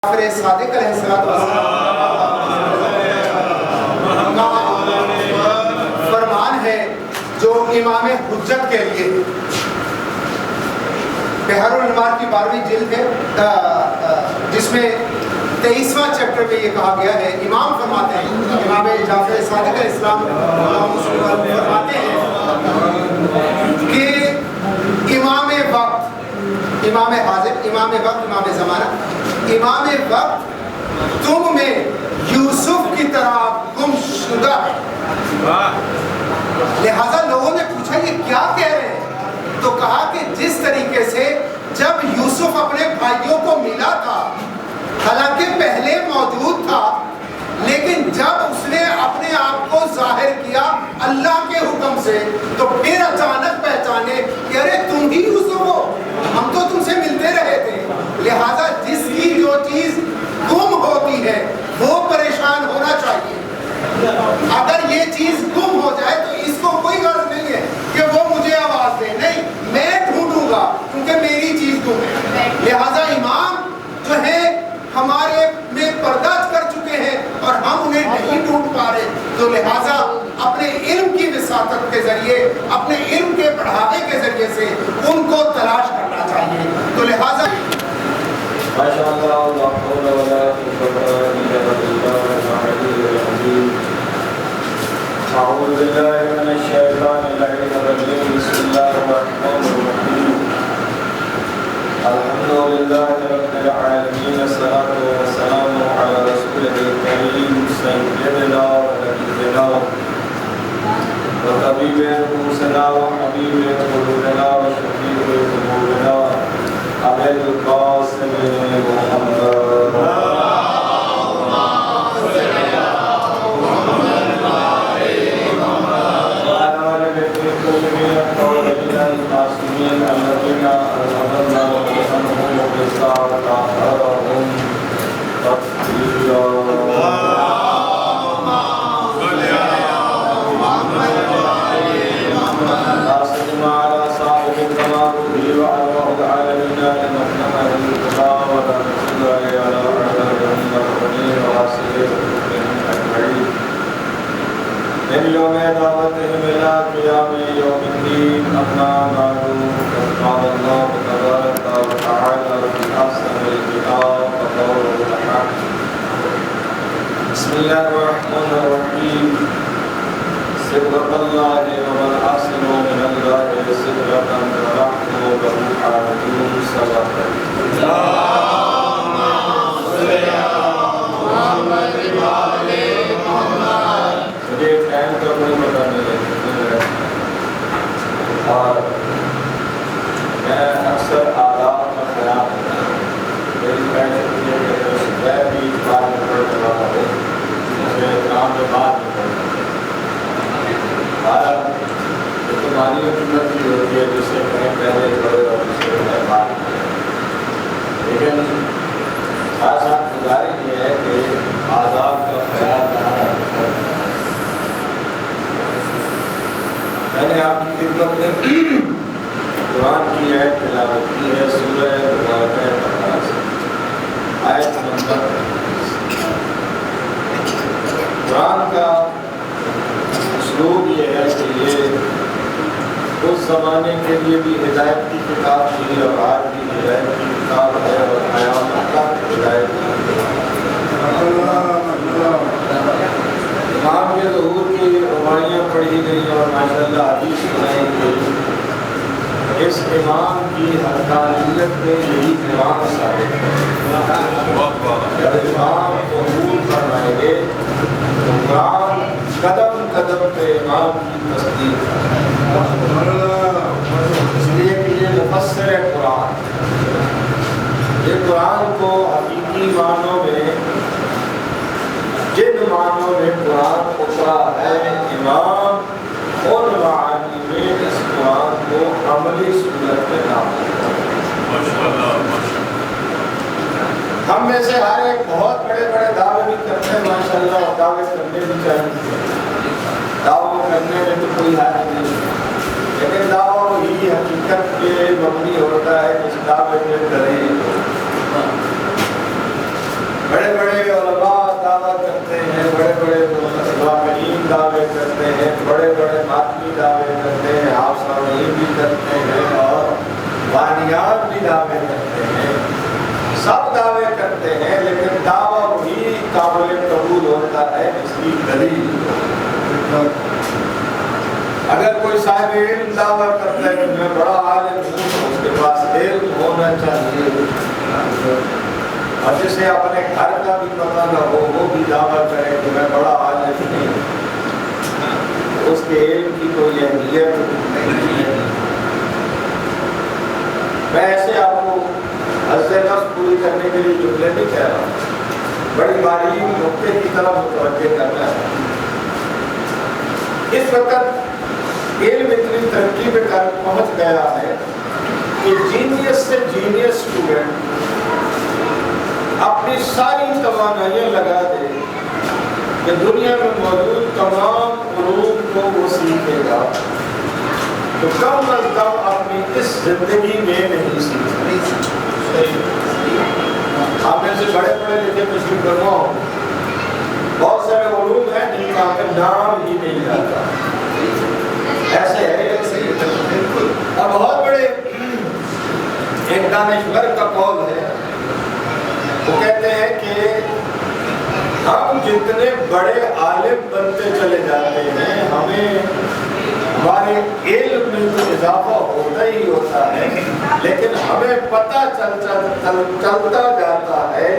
جعفر صادق علیہ السلام فرمان ہے جو امام حجت کے لیے بحر الانوار کی 12ویں جلد ہے، جس میں 23واں چیپٹر میں یہ کہا گیا ہے. امام فرماتے ہیں، امام جعفر صادق علیہ السلام فرماتے ہیں کہ امام وقت، امام حاضر، امام وقت، امام زمانہ، امام وقت تم میں یوسف کی طرح گم شدہ ہے. لہذا لوگوں نے پوچھا یہ کیا کہہ رہے ہیں؟ تو کہا کہ جس طریقے سے جب یوسف اپنے بھائیوں کو ملا تھا، حالانکہ پہلے موجود تھا، لیکن جب اس نے اپنے آپ کو ظاہر کیا اللہ کے حکم سے تو پھر اچانک پہچانے کہ ارے تم ہی یوسف ہو، ہم تو تم سے ملتے رہے تھے. لہذا جس کی جو چیز گم ہوتی ہے وہ پریشان ہونا چاہیے. اگر یہ چیز گم ہو جائے تو اس کو کوئی غرض نہیں ہے کہ وہ مجھے آواز دے، نہیں، میں ڈھونڈوں گا کیونکہ میری چیز گم ہے. لہذا امام جو ہے ہمارے میں پردہ کر چکے ہیں اور ہم انہیں نہیں ڈھونڈ پا رہے، تو لہٰذا اپنے علم کی وساطت کے ذریعے، اپنے علم کے بڑھاوے کے ذریعے سے ان کو تلاش کرنا چاہیے. تو لہٰذا اعوذ باللہ من الشیطان الرجیم. بسم اللہ الرحمن الرحیم. الحمد للہ رب العالمین، الصلاۃ والسلام علی رسولہ الکریم سیدنا و نبینا و طبیب نفوسنا و حبیب قلوبنا و شفیع ذنوبنا ابی القاسم محمد. من یوم دعوتهم الى قیام یوم الدین. اما بعد فقال اللہ تبارک وتعالی فی احسن الکتاب وقوله الحق. بسم اللہ الرحمن الرحیم. صدق اللہ ومن احسن من اللہ صدقا ونحن له عابدون. صدق اور میں اکثر آداب کا خیال رکھتا ہوں. میری خواہش یہ ہے کہ میں بھی اس بات میں پڑھ رہا ہوں، مجھے کام کے بعد میں پڑھتا ہوں. تمہاری حکومت بھی ہوتی ہے جس سے کہیں پہلے پڑھے اور جس سے کہیں بعد میں. لیکن ساتھ ساتھ گزارش یہ ہے کہ آداب کا خیال رکھنا. میں نے آپ کی خدمت میں قرآن کی آیت تلاوت کی ہے، سورہ مبارکہ بقرہ سے، آیت نمبر 20. قرآن کا اسلوب یہ ہے کہ یہ اس زمانے کے لیے بھی ہدایت کی کتاب تھی اور آج بھی ہدایت کی کتاب ہے اور قیامت تک ہدایت کی کتاب. امام کے ظہور کی رباعیاں پڑھی گئی اور ماشاءاللہ حدیث سنائی گئی. اس امام کی حقانیت میں یہی امام ثابت ہے. جب امام ظہور فرمائیں گے تو قرآن قدم قدم پہ امام کی تصدیق ہے. اس لیے کہ یہ مفسر ہے قرآن. یہ قرآن کو حقیقی معنوں میں، جن معنوں میں قرآن اترا ہے، امام اور معانی میں اس قرآن کو عملی صورت میں نافذ کرتا ہے. ہم میں سے ہر ایک بہت بڑے بڑے دعوے بھی کرتے ہیں ماشاءاللہ، اور دعوے کرنے بھی چاہیے. دعوے کرنے میں تو کوئی حرج نہیں، لیکن دعویٰ وہی حقیقت پہ مبنی ہوتا ہے جس دعوے پہ کریں. بڑے بڑے علماء دعویٰ کرتے ہیں، بڑے بڑے متفقین دعوے کرتے ہیں، بڑے بڑے ماتمی دعوے کرتے ہیں، آپ سامعین بھی کرتے ہیں اور بانیان بھی دعوے کرتے ہیں، سب دعوے کرتے ہیں، لیکن دعویٰ وہی قابل قبول ہوتا ہے اس کی دلیل۔ اگر کوئی صاحب علم دعویٰ کرتا ہے کہ میں بڑا عالم ہوں، اس کے پاس علم ہونا چاہیے، اور جسے اپنے گھر کا بھی پتہ نہ ہو وہ بھی دعویٰ کرے کہ میں بڑا عالم نہیں، اس کے علم کی کوئی اہمیت نہیں ہے۔ میں ایسے آپ کو حض نفس پوری کرنے کے لیے جملے نہیں کہہ رہا ہوں، بڑی باریک نقطے کی طرف متوجہ کرنا ہے۔ اس وقت علم اتنی ترقی پہ پہنچ گیا ہے کہ جینیس سے جینیس اسٹوڈنٹ اپنی ساری توانائیاں لگا دے کہ دنیا میں موجود تمام علوم کو وہ سیکھے گا، تو کم از کم اپنی اس زندگی میں نہیں سیکھے۔ آپ میں سے بڑے بڑے لکھے تشریف فرما ہو، بہت سارے علوم ہیں جن کا نام ہی نہیں جاتا، ایسے ہے بالکل۔ اور بہت بڑے ایک دانشور کا قول ہے، وہ کہتے ہیں کہ ہم جتنے بڑے عالم بنتے چلے جاتے ہیں، ہمیں ہمارے علم میں تو اضافہ ہوتا ہی ہوتا ہے، لیکن ہمیں پتہ چلتا جاتا ہے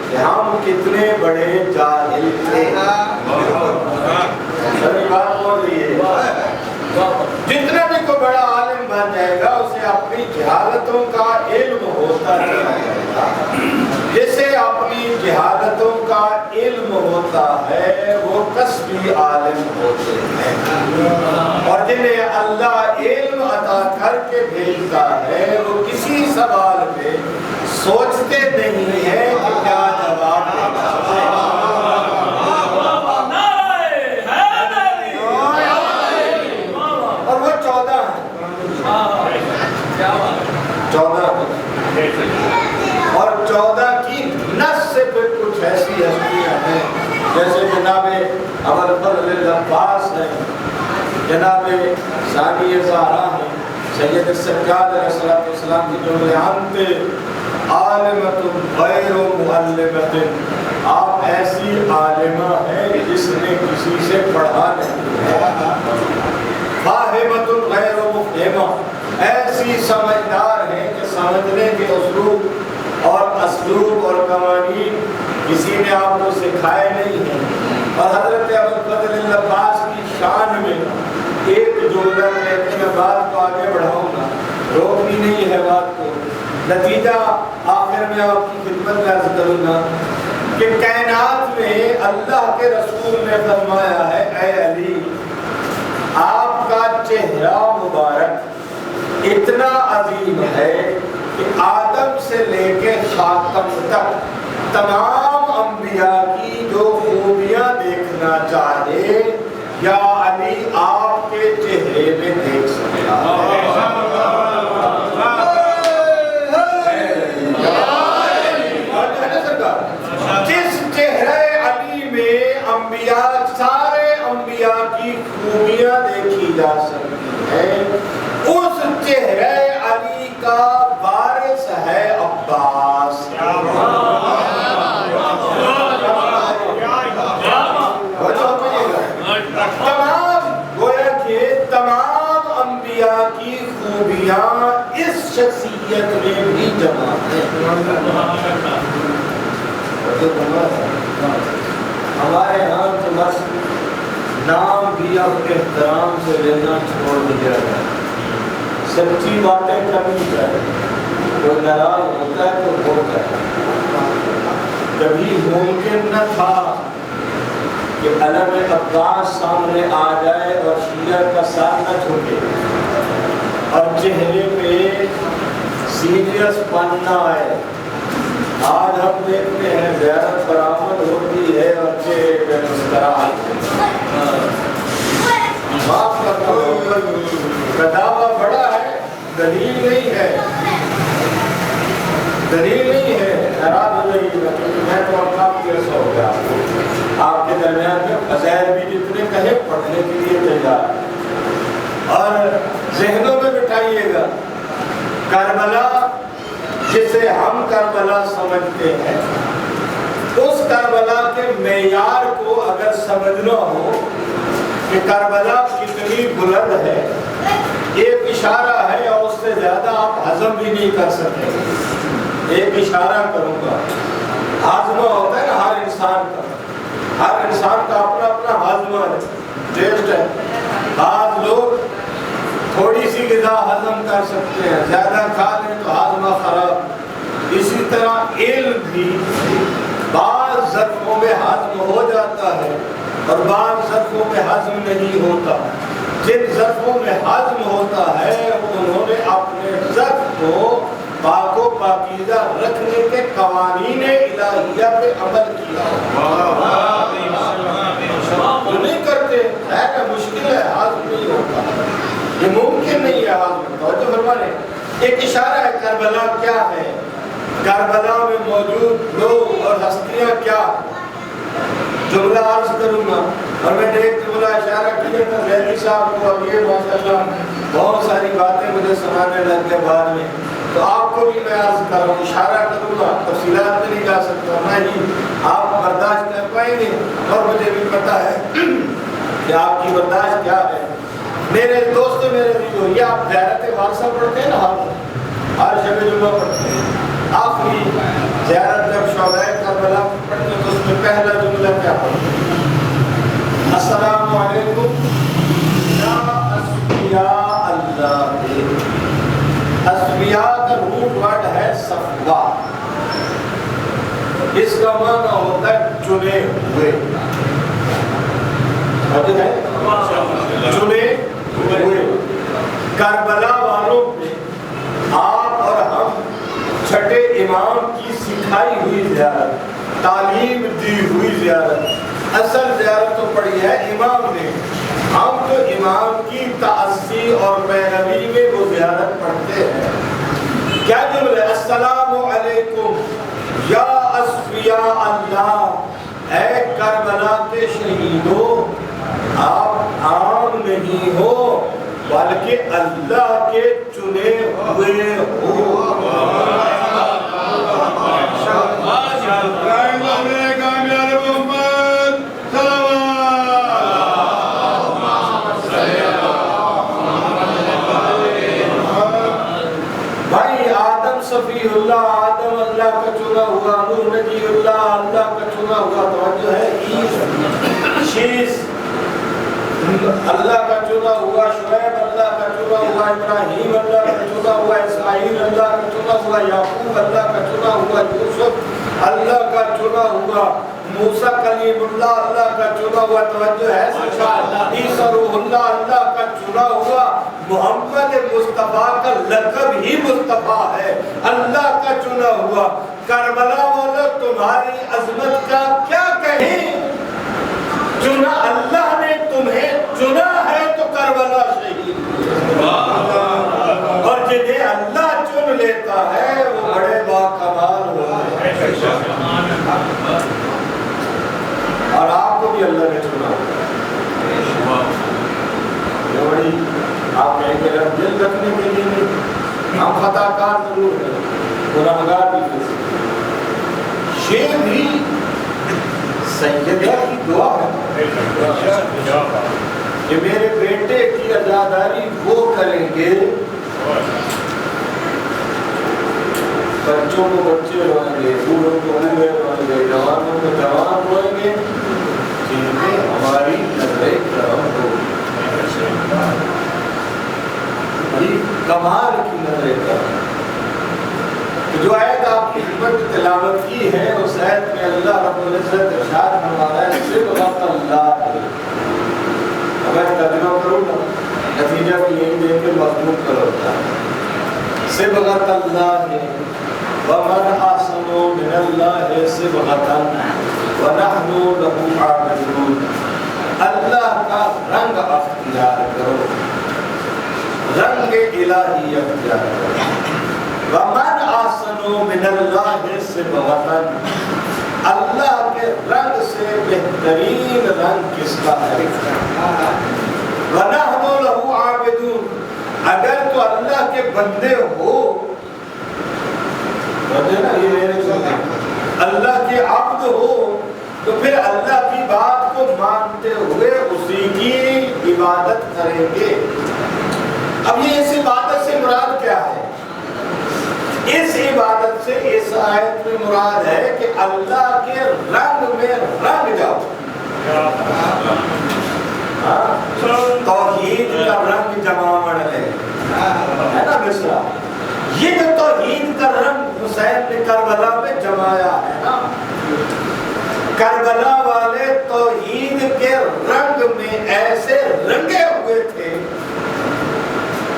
کہ ہم کتنے بڑے جاہل تھے۔ بات بول رہی ہے، جتنا بھی کوئی بڑا عالم بن جائے گا اسے اپنی جہالتوں کا علم ہوتا چلا جائے گا۔ جسے اپنی جہالتوں کا علم ہوتا ہے وہ کسبی عالم ہوتے ہیں، اور جنہیں اللہ علم عطا کر کے بھیجتا ہے وہ کسی سوال پہ سوچتے نہیں ہیں کہ کیا جواب دینا۔ اور وہ 14 اور 14 کی نس سے پھر کچھ ایسی ہستیاں ہیں جیسے جناب ابوالفضل العباس ہیں، جناب ثانی زہرا ہیں، سید السجاد علیہ السلام کی جملے انت عالمۃ غیر معلمۃ، آپ ایسی عالمہ ہیں جس نے کسی سے پڑھا نہیں ہے، فاہمۃ غیر مفہمہ، ایسی سمجھدار ہیں کہ سمجھنے کے اسلوب اور اسلوب اور قوانین کسی نے آپ کو سکھائے نہیں ہیں۔ اور حضرت ابوالفضل العباس کی شان میں ایک جملہ کہتے میں بات کو آگے بڑھاؤں گا، روکنی نہیں ہے بات کو، نتیجہ آخر میں آپ کی خدمت میں عرض کروں گا کہ کائنات میں اللہ کے رسول نے فرمایا ہے، اے علی آپ کا چہرہ مبارک اتنا عظیم ہے کہ آدم سے لے کے خاتم تک تمام انبیاء کی جو خوبیاں دیکھنا چاہے یا علی آپ کے چہرے میں دیکھ سکتا ہے۔ جس چہرے علی میں انبیاء سارے انبیاء کی خوبیاں دیکھی جا سکتی ہیں، اس چہرے علی کا وارث ہے عباس۔ تمام گویا کہ تمام انبیاء کی خوبیاں اس شخصیت میں بھی جمع ہیں۔ ہمارے ہاں تو بس نام بھی اب احترام سے لینا چھوڑ دیا ہے، سچی باتیں کرنی چاہیے، کوئی ناراض ہوتا ہے تو ہوتا ہے۔ کبھی ممکن نہ تھا کہ علم عباس سامنے آ جائے اور شیعہ کا ساتھ نہ چھوٹے اور چہرے پہ سیریس پن نہ آئے۔ آج ہم دیکھتے ہیں زیارت برآمد ہوتی ہے اور چہرے پہ مسکراہٹ، معاف کرنا کا دعویٰ بڑا ہے، دلیل نہیں ہے، دلیل نہیں ہے، ناراض ہو جائیے نہیں رکھے. میں تو اب کافی عرصہ ہو گیا آپ کے درمیان میں فضائل بھی جتنے کہیں پڑھنے کے لیے تیار. اور ذہنوں میں بٹھائیے گا کربلا جسے ہم کربلا سمجھتے ہیں اس کربلا کے معیار کو اگر سمجھنا ہو کہ کربلا کتنی بلند ہے ایک اشارہ ہے اور اس سے زیادہ آپ ہضم بھی نہیں کر سکتے. ایک اشارہ کروں گا. ہاضمہ ہوتا ہے نا ہر انسان کا اپنا اپنا ہاضمہ ہے ٹیسٹ ہے. بعض لوگ تھوڑی سی غذا ہضم کر سکتے ہیں زیادہ کھا لیں تو ہاضمہ خراب. اسی طرح علم بھی بعض ظرفوں میں ہضم ہو جاتا ہے اور بعض ظرفوں میں ہضم نہیں ہوتا. جن ظرفوں میں ہضم ہوتا ہے انہوں نے اپنے ظرف کو پاک و پاکیزہ رکھنے کے قوانین الہیہ پہ عمل کیا. جو نہیں کرتے ہے کہ مشکل ہے ہضم نہیں ہوتا. یہ ممکن نہیں ہے ہضم. توجہ فرمائیں. ایک اشارہ ہے کربلا کیا ہے. کربلا میں موجود لوگ اور ہستیاں کیا. جملہ عرض کروں گا اور میں نے ایک جملہ اشارہ کیا تھا ذیلی صاحب کو. اب یہ ماشاءاللہ بہت ساری باتیں مجھے سنانے لگ گئے بعد میں تو آپ کو بھی میں عرض کر رہا ہوں. اشارہ کروں گا تفصیلات میں نہیں جا سکتا میں ہی. آپ برداشت کر پائیں گے اور مجھے بھی پتا ہے کہ آپ کی برداشت کیا ہے. میرے دوستوں میرے لیے یہ آپ زیارت وارثہ پڑھتے ہیں نا ہر شب جمعہ پڑھتے ہیں. آخری زیارت جب شہدائے کربلا پڑھتے ہیں تو اس میں پہلا جملہ کیا پڑھتے ہیں؟ السلام علیکم یا اسفیاء اللہ. اسفیاء کا روٹ ورڈ ہے صفوا. اس کا معنی ہوتا ہے چنے ہوئے. چنے ہوئے. کربلا والوں پہ آپ اور ہم چھٹے امام کی سکھائی ہوئی زیارت تعلیم دی ہوئی زیارت اصل زیارت تو پڑھی ہے امام نے. ہم تو امام کی تعصی اور پیروی میں وہ زیارت پڑھتے ہیں. کیا جملہ ہے؟ السلام علیکم یا اسفیاء اللہ. اے کربلا کے شہیدوں آپ عام نہیں ہو بلکہ اللہ کے چنے ہوئے ہو. بھائی آدم صفی اللہ آدم اللہ کا چنا ہوا. نوح نبی اللہ اللہ کا چنا ہوا. توجہ ہے شیش اللہ کا چنا ہوا. شعیب اللہ کا چنا ہوا. ابراہیم اللہ کا چنا ہوا. اسماعیل اللہ کا چنا ہوا. یعقوب اللہ کا چنا ہوا. یوسف اللہ کا چنا ہوا. موسیٰ کلیم اللہ اللہ کا چنا ہوا. توجہ ہے عیسیٰ روح اللہ اللہ کا چنا ہوا. محمد مصطفیٰ کا لقب ہی مصطفیٰ ہے اللہ کا چنا ہوا. کربلا والا تمہاری عظمت کا کیا کہیں. چنا اللہ نے تمہیں چنا ہے تو کربلا شہید. اور جنہیں اللہ چن لیتا ہے وہ بڑے باکمال ہوتے ہیں. اور آپ کو بھی اللہ نے چنا. یہ بڑی آپ کہیں کہ دل رکھنے کے لیے نہیں. ہم خطا کار ضرور ہیں گناہگار بھی ہو سکتے. یہ بھی سیدہ کی دعا ہے کہ میرے بیٹے کی عزاداری وہ کریں گے بچوں کو بچے روئیں گے بوڑھوں کو بوڑھے روئیں گے جوانوں کو جوان روئیں گے جن میں ہماری نظر کرم ہوگی. بڑی کمال کی نظر کرم. جو آیت آپ کی خدمت میں تلاوت کی ہے اس آیت میں اللہ رب العزت ارشاد فرما رہا ہے صبغۃ اللہ. اگر ترجمہ کروں گا نتیجہ بھی یہی دے کے مضمون کر ہوتا ہے. صبغۃ اللہ ومن احسن من اللہ صبغۃ ونحن له عابدون. اللہ کا رنگ اختیار کرو رنگ الہی اختیار کرو. ومن احسن أحسن من الله صبغة, اللہ کے رنگ سے بہترین رنگ کس کا ہے؟ وَنَحْنُ لَهُ عَابِدُونَ, اگر تو اللہ کے بندے ہو, بندے نا یہ میرے ساتھ اللہ کے عبد ہو, تو پھر اللہ کی بات کو مانتے ہوئے اسی کی عبادت کریں گے. اب یہ اس عبادت سے مراد کیا ہے؟ اس عبادت سے اس آیت میں مراد ہے کہ اللہ کے رنگ میں رنگ جاؤ. توحید کا رنگ جمامڑ ہے نا مصرا, یہ جو توحید کا رنگ حسین نے کربلا میں جمایا ہے نا, کربلا والے توحید کے رنگ میں ایسے رنگے ہوئے تھے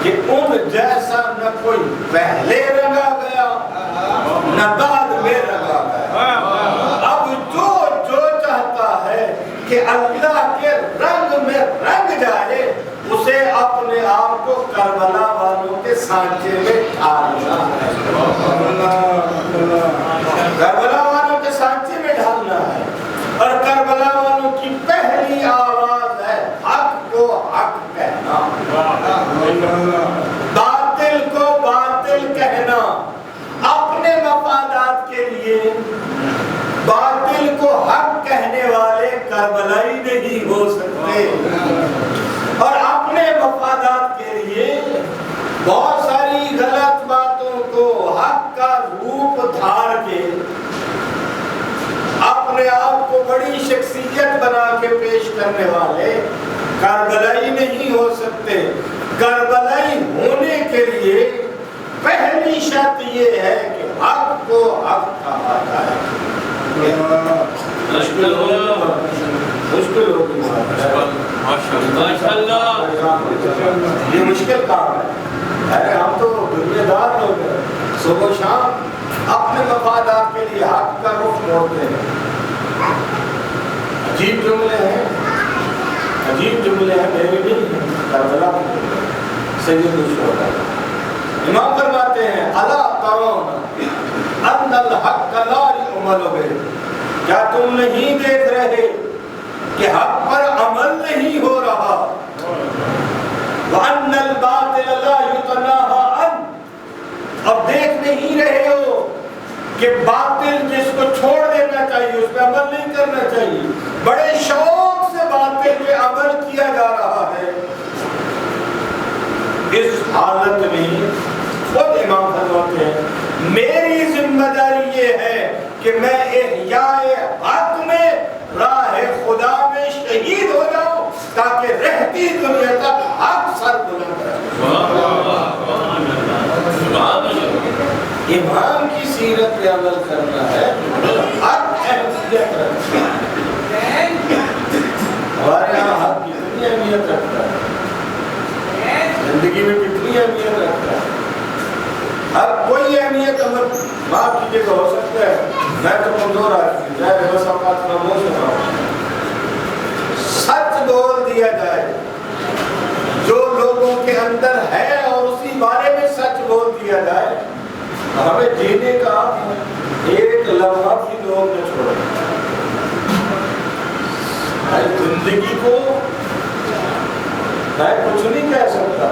کہ ان جیسا نہ کوئی پہلے رنگا گیا نہ بعد میں رنگا گیا. اب جو چاہتا ہے کہ اللہ کے رنگ میں رنگ جائے, اسے اپنے آپ کو کربلا والوں کے سانچے میں ڈھالنا ہے, کربلا والوں کے سانچے میں ڈھالنا ہے. اور کربلا والوں کی پہلی آواز ہے حق کو حق کہنا, باطل کو باطل کہنا. اپنے مفادات کے لیے باطل کو حق کہنے والے کربلائی نہیں ہو سکتے, اور اپنے مفادات کے لیے بہت ساری غلط باتوں کو حق کا روپ دھار کے اپنے آپ کو بڑی شخصیت بنا کے پیش کرنے والے کربلائی نہیں ہو سکتے. کربلائی ہونے کے لیے پہلی شرط یہ ہے کہ حق کو حق کہا جائے. مشکل ہوگی یہ مشکل کام ہے. ارے ہم تو دنیا دار لوگ ہیں, صبح و شام اپنے مفادات کے لیے حق کا رخ موڑتے ہیں. عجیب جملے ہیں, عجیب جملے ہیں, میرے نہیں ہیں, کربلا سید الشہداء امام فرماتے ہیں الا ترون ان الحق لا يعمل به, کیا تم نہیں دیکھ رہے کہ حق پر عمل نہیں ہو رہا, وان الباطل لا يتناهى عنه, اب دیکھ نہیں رہے ہو کہ باطل جس کو چھوڑ دینا چاہیے اس پہ عمل نہیں کرنا چاہیے, بڑے شوق سے باطل پہ عمل کیا جا رہا ہے. اس حالت میں خود امام فرماتے ہیں میری ذمہ داری یہ ہے کہ میں احیاء حق میں راہ خدا میں شہید ہو جاؤں تاکہ رہتی دنیا تک حق سر بلند رہے. امام کی سیرت پہ عمل کرنا ہے, حق اہمیت رکھتا ہے. ہمارے یہاں حق کتنی اہمیت رکھتا ہے, زندگی میں کتنی اہمیت رکھتا ہے. ہر کوئی اہمیت عمل معاف کیجیے گا ہو سکتا ہے میں تو کمزور آدمی جائے بس اوقات خاموش ہو رہا ہوں. سچ بول دیا جائے جو لوگوں کے اندر ہے اور اسی بارے میں سچ بول دیا جائے, ہمیں جینے کا ایک لمحہ بھی لوگ نہ چھوڑیں. زندگی کو میں کچھ نہیں کہہ سکتا,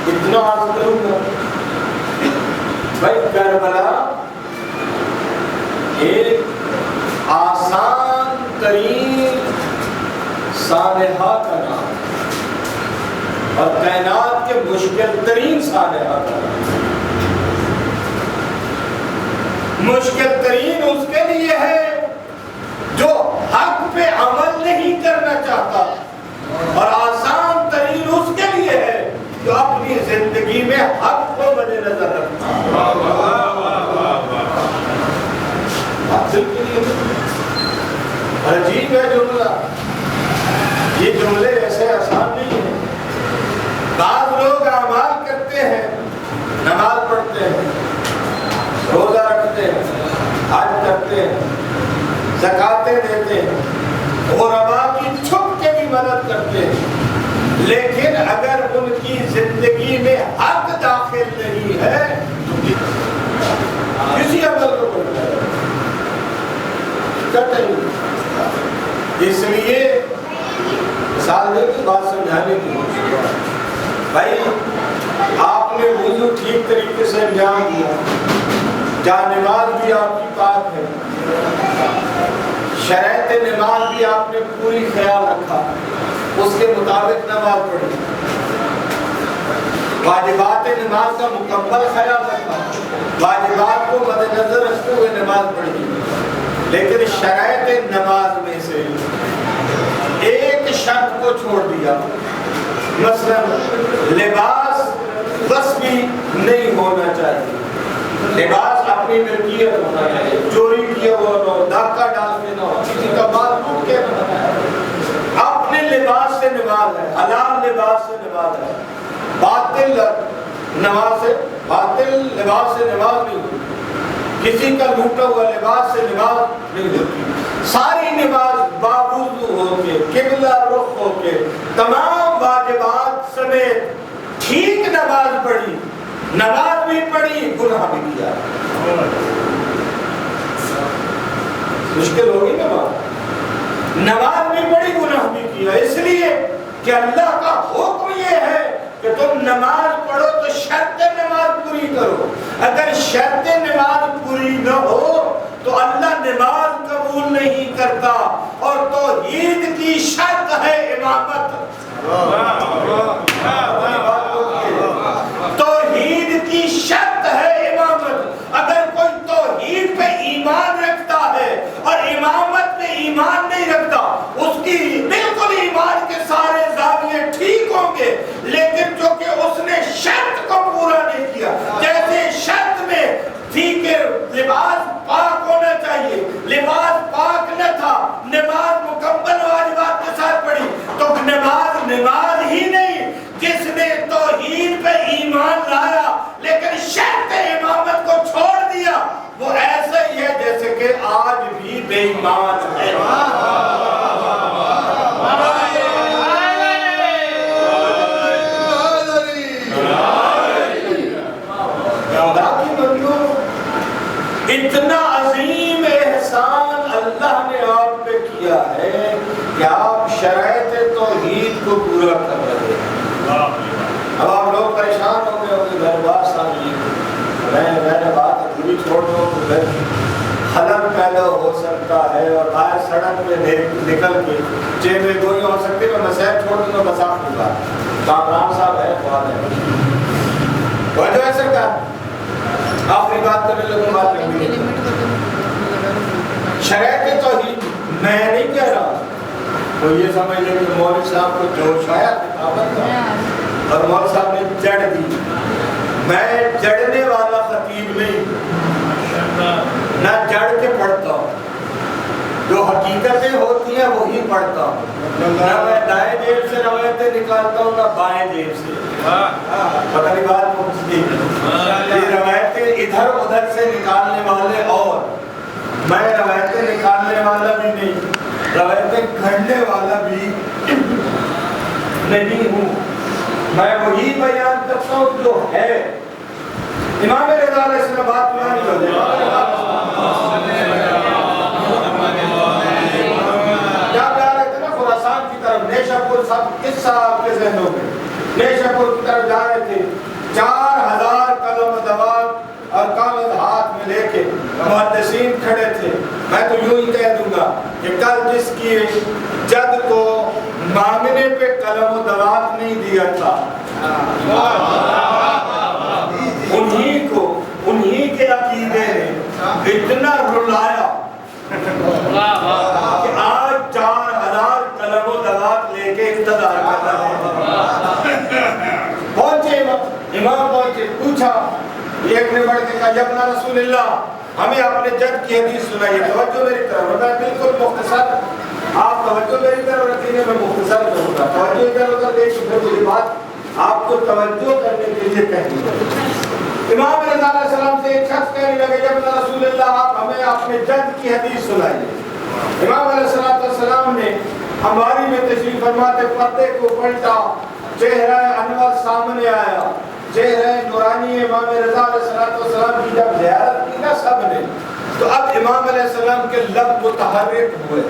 اتنا عرض کروں گا بھائی کربلا ایک آسان ترین سانحہ کا نام اور کائنات کے مشکل ترین سانحہ کا نام. مشکل ترین اس کے لیے ہے جو حق پہ عمل نہیں کرنا چاہتا, اور آسان ترین اس کے لیے ہے جو اپنی زندگی میں حق کو مد نظر رکھتا ہے. عجیب ہے جملہ, یہ جملے ایسے آسان نہیں ہیں. بعض لوگ اعمال کرتے ہیں, نماز پڑھتے ہیں, روزہ رکھتے ہیں, حج کرتے ہیں, زکاتیں دیتے ہیں, غربا کی چھپ کے بھی مدد کرتے ہیں, لیکن اگر ان کی زندگی میں حق داخل نہیں ہے تو اس لیے مثال دے کی بات سمجھانے کی کوشش بھائی آپ نے وضو ٹھیک طریقے سے انجام دیا، جہاں نماز بھی آپ کی پاک ہے، شرائط نماز بھی آپ نے پوری خیال رکھا، اس کے مطابق نماز پڑھی، واجبات نماز کا مکمل خیال رکھا، واجبات کو مد نظر رکھتے ہوئے نماز پڑھی، لیکن شرائط نماز میں سے ایک شرط کو چھوڑ دیا، مثلا لباس بس بھی نہیں ہونا چاہیے، لباس اپنی ملکیت ہونا چاہیے، چوری کیا ہوا نہ ہو، دھاکہ ڈال کے نہ ہو، کسی کا مال لوٹ کے نہ ہو، اپنے لباس سے نماز ہے، حلال لباس سے نماز ہے، باطل لباس سے نماز نہیں ہوتی، کسی کا لوٹا ہوا لباس سے نماز نہیں ہوتی، ساری نماز باوضو ہو کے قبلہ رخ ہو کے تمام واجبات سمیت ٹھیک نماز پڑھی، نماز بھی پڑھی گناہ بھی کیا، مشکل ہوگی نا بات، نماز بھی پڑھی گناہ بھی کیا، اس لیے کہ اللہ کا حکم یہ ہے کہ تم نماز پڑھو تو شرط نماز پوری کرو، اگر شرط نماز پوری نہ ہو تو اللہ نماز قبول نہیں کرتا، اور توحید کی شرط ہے امامت، توحید کی شرط ہے امامت، اگر کوئی توحید پہ ایمان رکھتا ہے اور امامت پہ ایمان نہیں رکھتا، اس کی بالکل ایمان کے سارے زاویے ٹھیک ہوں گے، لیکن چونکہ اس نے شرط کو پورا نہیں کیا، جیسے شرط میں تھی کہ لباس پاک ہونا چاہیے، لباس پاک نہ تھا، نماز مکمل واجبات کے ساتھ پڑھی، تو نماز ہی نہیں، جس نے توحید پہ ایمان لایا لیکن شرط امامت کو چھوڑ دیا، وہ ایسا ہی ہے جیسے کہ آج بھی بے ایمان ہے۔ اتنا عظیم احسان اللہ نے آپ پہ کیا ہے کہ آپ شرائط توحید کو پورا کر رہے ہیں۔ اب آپ لوگ پریشان ہو گئے ہوگے، گھر بات سامنے میں نے بات ادھوری چھوڑ دو تو پھر خلل پیدا ہو سکتا ہے، اور باہر سڑک پہ نکل کے چیمے گوئی ہو سکتی ہے، میں مسائل چھوڑ دوں گا، بس آپ کی بات کامران صاحب ہے بات ہے وجہ ایسا کیا آخری بات کرنے لگوں، بات کرنے لگوں شرائط توحید میں نہیں کہہ رہا، تو یہ سمجھ لیں کہ مولوی صاحب کو جوش آیا کتابت کا اور مولوی صاحب نے جڑ دی، میں جڑنے والا خطیب نہیں، نہ جڑ کے پڑھتا ہوں، جو حقیقتیں ہوتی ہیں وہی پڑھتا ہوں، نہ میں دائیں جیب سے روایتیں نکالتا ہوں نہ بائیں جیب سے، پتہ نہیں بات پہنچتی، یہ روایتیں ادھر ادھر سے نکالنے والے، اور میں روایتیں نکالنے والا بھی نہیں، روایتیں گھڑنے والا بھی نہیں ہوں، میں وہی بیان کرتا ہوں جو ہے۔ امام رضا علیہ السلام بات بیان کر دیں، کیا کہہ رہے تھے نا خراسان کی طرف، نیشا پور سب قصہ آپ کے ذہنوں میں، نیشا پور کی طرف جا رہے تھے، 4000 قلم دوات اور کاغذ ہاتھ میں لے کے محدثین کھڑے تھے، میں تو یوں ہی کہہ دوں گا کہ کل جس کی جد کو مانگنے پہ قلم و دوات نہیں دیا تھا، انہی کے عقیدے نے اتنا رلایا کہ آج 4000 قلم و دوات لے کے اقتدار کر رہے ہیں۔ پہنچے امام پہنچے، پوچھا، ایک نے بڑھ کے کہا یبنا رسول اللہ ہمیں اپنے جد کی حدیث سنائیے، توجہ میری طرف، میں بالکل مختصر، آپ توجہ میری طرف رکھیں گے، میں مختصر کروں گا، توجہ ادھر ادھر دیکھ پھر مجھے بات آپ کو توجہ کرنے کے لیے کہنی ہے۔ امام رضا علیہ السلام سے ایک شخص کہنے لگے یبنا رسول اللہ آپ ہمیں اپنے جد کی حدیث سنائیے۔ امام علیہ السلام نے ہماری میں تشریف فرماتے پردے کو پلٹا، چہرہ انور سامنے آیا، چہرہ نورانی امام رضا علیہ السلام کی جب زیارت کی نا سب نے، تو اب امام علیہ السلام کے لب متحرک ہوئے،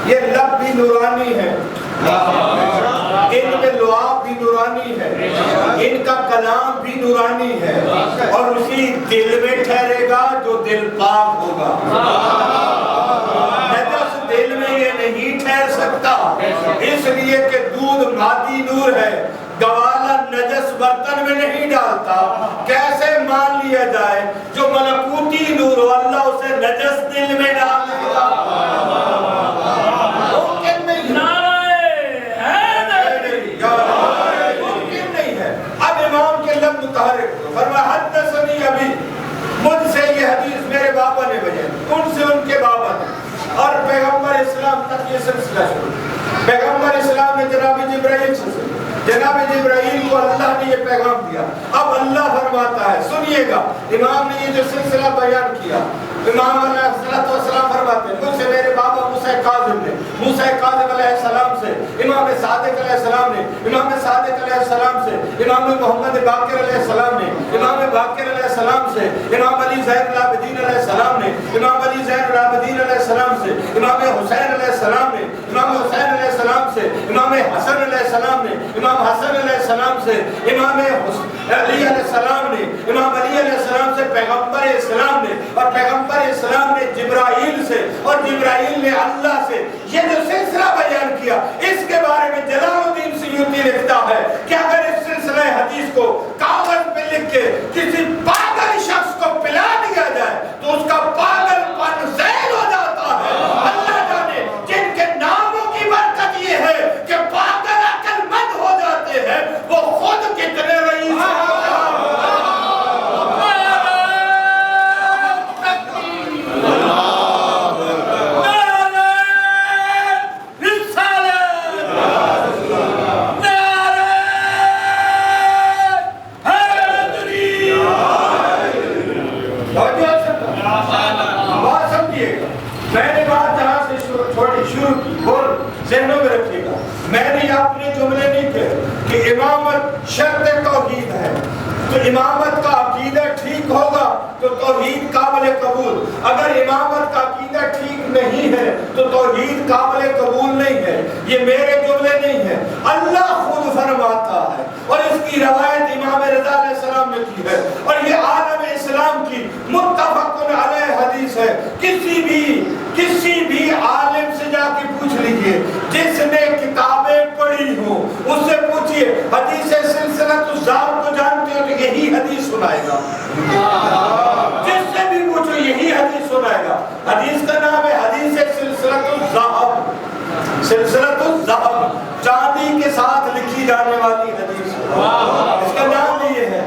یہ لب بھی نورانی ہے، ان میں لعاب بھی نورانی ہے، ان کا کلام بھی نورانی ہے، اور اسی دل میں ٹھہرے گا جو دل پاک ہوگا۔ نجس دل میں یہ نہیں ٹھہر سکتا، اس لیے کہ دودھ مادی نور ہے، گوالا نجس برتن میں نہیں ڈالتا۔ کیسے مان لیا جائے جو ملکوتی نور ہو اللہ اسے نجس دل میں ڈال دے گا؟ ممکن نہیں ہے۔ اب امام کے لب متحرک فرمایا حدثنی ابی، مجھ سے یہ حدیث میرے بابا نے بیان، ان سے ان کے بابا نے، اور پیغمبر اسلام تک یہ سلسلہ شروع۔ پیغمبر اسلام نے جناب جبرائیل سے، جناب جبرائیل کو اللہ نے یہ پیغام دیا۔ اب اللہ فرماتا ہے، سنیے گا، امام نے یہ جو سلسلہ بیان کیا، امام علیہ السلام فرماتے ہیں مجھ سے میرے بابا موسیٰ کاظم نے، موسیٰ کاظم علیہ السلام سے، امام صادق علیہ السلام نے، امام صادق علیہ السلام سے، امام محمد باقر علیہ السلام نے، امام باقر علیہ السلام سے، امام علی زین العابدین علیہ السلام نے، امام علی زین العابدین علیہ السلام سے، امام حسین علیہ السلام نے، امام حسین علیہ السلام سے، امام حسن علیہ السلام نے، امام حسن علیہ السلام سے، امام علی علیہ السلام نے، امام علی علیہ السلام سے پیغمبر اسلام نے، اور پیغمبر اسلام نے جبرائیل سے، اور جبرائیل نے اللہ سے یہ جو سلسلہ بیان کیا، اس کے بارے میں جلال الدین سیوطی لکھتا ہے کہ اگر اس سلسلہ حدیث کو کاغذ پہ لکھ کے کسی پاگل شخص کو پلا دیا جائے تو اس کا پاگل پن زیل ہو جاتا ہے۔ اللہ جانے جن کے ناموں کی برکت یہ ہے کہ پاگل عقل مند ہو جاتے ہیں، وہ خود کتنے رئیس ذہنوں میں رکھیے گا۔ میں نے اپنے جملے نہیں کہے کہ امامت شرط توحید ہے، تو امامت کا عقیدہ ٹھیک ہوگا تو توحید قابل قبول، اگر امامت کا عقیدہ ٹھیک نہیں ہے تو توحید قابل قبول نہیں ہے۔ یہ میرے جملے نہیں ہیں، اللہ خود فرماتا ہے، اور اس کی روایت امام رضا علیہ السلام نے کی ہے، اور یہ عالم اسلام کی متفق علیہ حدیث ہے۔ کسی بھی عالم سے جا کے پوچھ لیجئے جس نے کتابیں پڑھی ہوں، اس سے پوچھئے حدیث سلسلۃ الذہب کو جانتے ہو تو یہی حدیث سنائے گا، جس سے بھی پوچھو یہی حدیث سنائے گا۔ حدیث کا نام ہے حدیث سلسلۃ الذہب، سلسلۃ الذہب، چاندی کے ساتھ لکھی جانے والی حدیث، اس کا نام یہ ہے،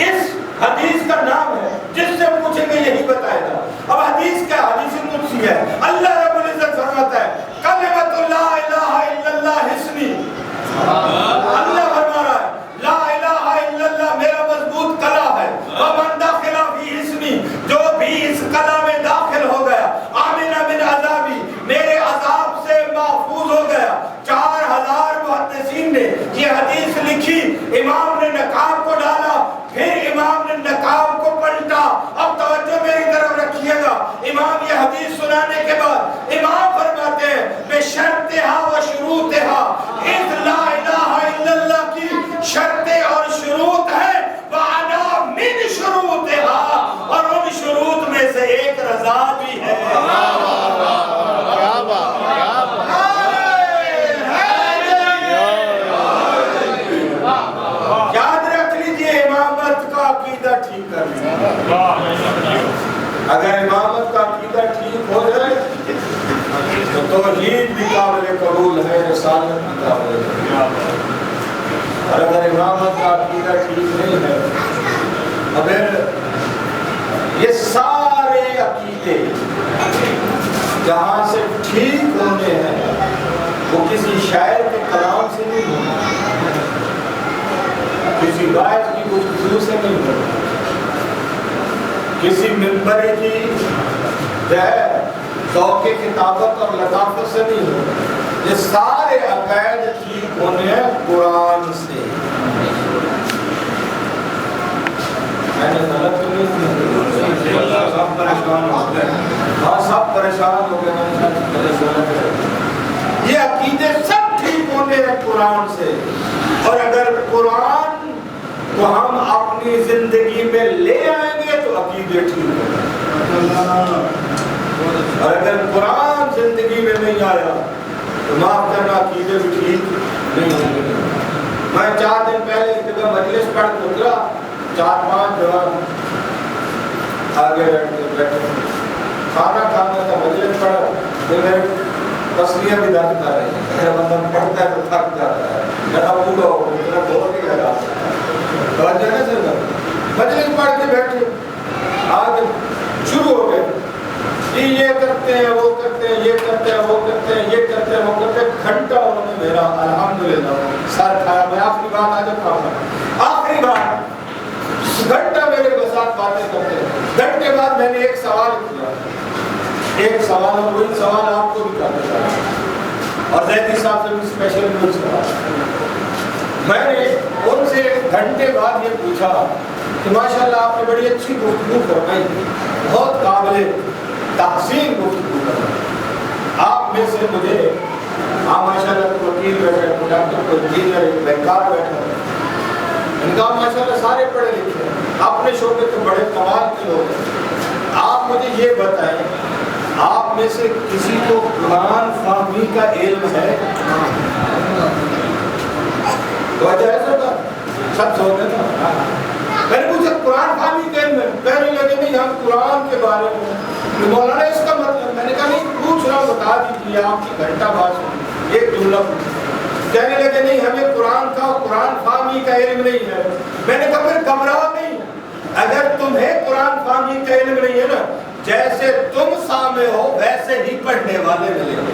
اس حدیث کا نام ہے، جس سے پوچھیں گے یہی بتائے گا۔ اب حدیث کیا؟ حدیث قدسی ہے، اللہ رب العزت فرماتا ہے کلمۃ لا الہ الا اللہ حسنی، اللہ فرما رہا ہے لا الہ الا اللہ میرا مضبوط کلا ہے، ومن داخل فی حسنی، جو بھی اس کلا میں داخل ہو گیا، آمن من عذابی، میرے عذاب سے محفوظ ہو گیا۔ 4000 محدثین نے یہ حدیث لکھی، امام نے نقاب کو ڈالا، پھر امام نے نقاب کو پلٹا۔ اب توجہ میری طرف رکھیے گا، امام یہ حدیث سنانے کے بعد امام فرماتے ہیں بشرطہا و شروطہا، اس لا الہ الا اللہ کی شرطیں اور شروط ہیں، وَعَنَا مِن شُرُوطِهَا، اور ان شروط میں سے ایک رضا بھی ہے۔ یاد رکھ لیجئے امامت کا عقیدہ ٹھیک کر لیجئے، اگر امامت کا عقیدہ ٹھیک ہو جائے تو توحید بھی قابل قبول ہے، رسالت بھی قابل قبول ہے، اور اگر امامت کا عقیدہ ٹھیک نہیں ہے، اگر یہ سارے عقیدے جہاں سے ٹھیک ہونے ہیں وہ کسی شاعر کے کلام سے نہیں ہونے، کسی باعث کی گفتگو سے نہیں ہونے، کسی منبر کی ذوق کتابت اور لطافت سے نہیں ہونے، یہ سارے عقائد ٹھیک ہونے ہیں قرآن سے۔ میں نے غلط تو نہیں کیا؟ سب پریشان ہو گئے، ہاں سب پریشان ہو گئے، یہ عقیدے سب ٹھیک ہونے ہیں قرآن سے. اور اگر قرآن کو ہم اپنی زندگی میں لے آئیں گے تو عقیدے ٹھیک ہوں گے. اور اگر قرآن زندگی میں نہیں آیا تو معاف کرنا عقیدے بھی ٹھیک نہیں ہوں گے. میں 4 دن پہلے ایک جگہ مجلس پڑھ کے اترا, 4-5 جوان آگے بیٹھے, کھانا کھانا تھا, مجلس پڑھا تو میرے پسلیاں بھی درد کر رہی ہیں. میرا بندہ پڑھتا ہے تو تھک جاتا ہے, میرا بوڑھا ہو میرا دور نہیں لگا. توجہ ہے سر, مجلس پڑھ کے بیٹھے, آگے شروع ہو گئے یہ کرتے ہیں وہ کرتے ہیں, یہ کرتے ہیں وہ کرتے ہیں, یہ کرتے ہیں وہ کرتے ہیں. گھنٹہ انہوں نے میرا الحمدللہ سر کھایا. میں آخری بات آج کھاؤں گا, آخری بات گھنٹہ میرے ساتھ باتیں کرتے ہیں. گھنٹے بعد میں نے ایک سوال کیا, ایک سوال, اور وہی سوال آپ کو بھی کرنا چاہتا ہوں, اور زیدی صاحب سے بھی اسپیشل کوئی سوال. میں نے ان سے گھنٹے بعد یہ پوچھا کہ ماشاءاللہ آپ نے بڑی اچھی گفتگو فرمائی, بہت قابل تحسین گفتگو کرنا. آپ میں سے مجھے ماشاءاللہ کوئی وکیل بیٹھے, ڈاکٹر, کوئی انجینئر, ایک بینکار بیٹھا, ان کا ماشاءاللہ سارے پڑھے لکھے ہیں, اپنے شعبے کے بڑے کمال کے لوگ ہیں. آپ مجھے یہ بتائیں, آپ میں سے کسی کو قرآن فہمی کا علم ہے؟ تو سب سوچتے تھا. میں نے پوچھا قرآن فہمی کا علم ہے؟ کہنے لگے نہیں ہم قرآن کے بارے میں. مولانا اس کا مطلب, میں نے کہا نہیں پوچھ رہا ہوں, بتا دیجیے. آپ کی گھنٹہ بات سنی, ایک جملہ پوچھا. کہنے لگے نہیں ہمیں قرآن کا قرآن فہمی کا علم نہیں ہے. میں نے کہا پھر گھبراؤ نہیں, اگر تمہیں قرآن فہمی کا علم نہیں ہے نا, جیسے تم سامنے ہو ویسے ہی پڑھنے والے ملیں گے.